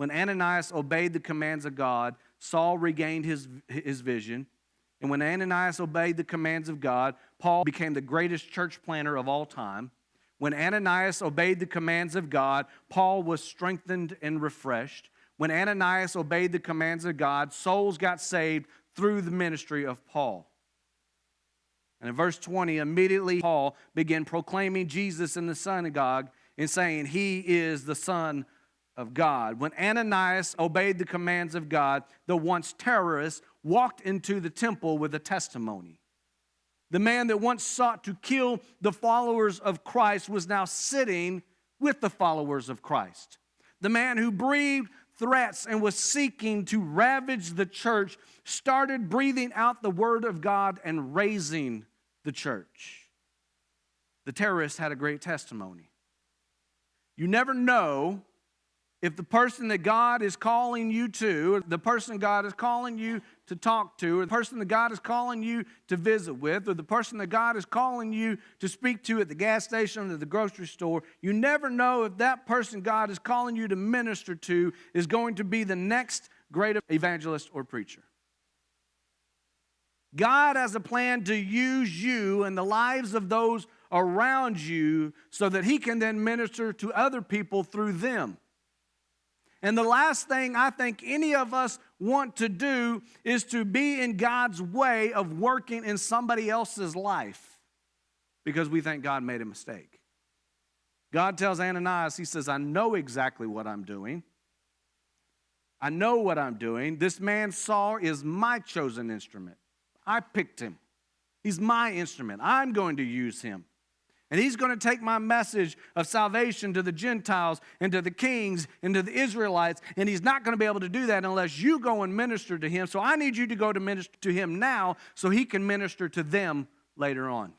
When Ananias obeyed the commands of God, Saul regained his vision. And when Ananias obeyed the commands of God, Paul became the greatest church planter of all time. When Ananias obeyed the commands of God, Paul was strengthened and refreshed. When Ananias obeyed the commands of God, souls got saved through the ministry of Paul. And in verse 20, immediately Paul began proclaiming Jesus in the synagogue and saying, "He is the Son of God." When Ananias obeyed the commands of God, the once terrorist walked into the temple with a testimony. The man that once sought to kill the followers of Christ was now sitting with the followers of Christ. The man who breathed threats and was seeking to ravage the church started breathing out the word of God and raising the church. The terrorist had a great testimony. You never know if the person that God is calling you to, or the person God is calling you to talk to, or the person that God is calling you to visit with, or the person that God is calling you to speak to at the gas station or the grocery store, you never know if that person God is calling you to minister to is going to be the next great evangelist or preacher. God has a plan to use you and the lives of those around you so that He can then minister to other people through them. And the last thing I think any of us want to do is to be in God's way of working in somebody else's life because we think God made a mistake. God tells Ananias, He says, "I know exactly what I'm doing. I know what I'm doing. This man Saul is my chosen instrument. I picked him. He's my instrument. I'm going to use him. And he's going to take my message of salvation to the Gentiles and to the kings and to the Israelites, and he's not going to be able to do that unless you go and minister to him. So I need you to go to minister to him now so he can minister to them later on."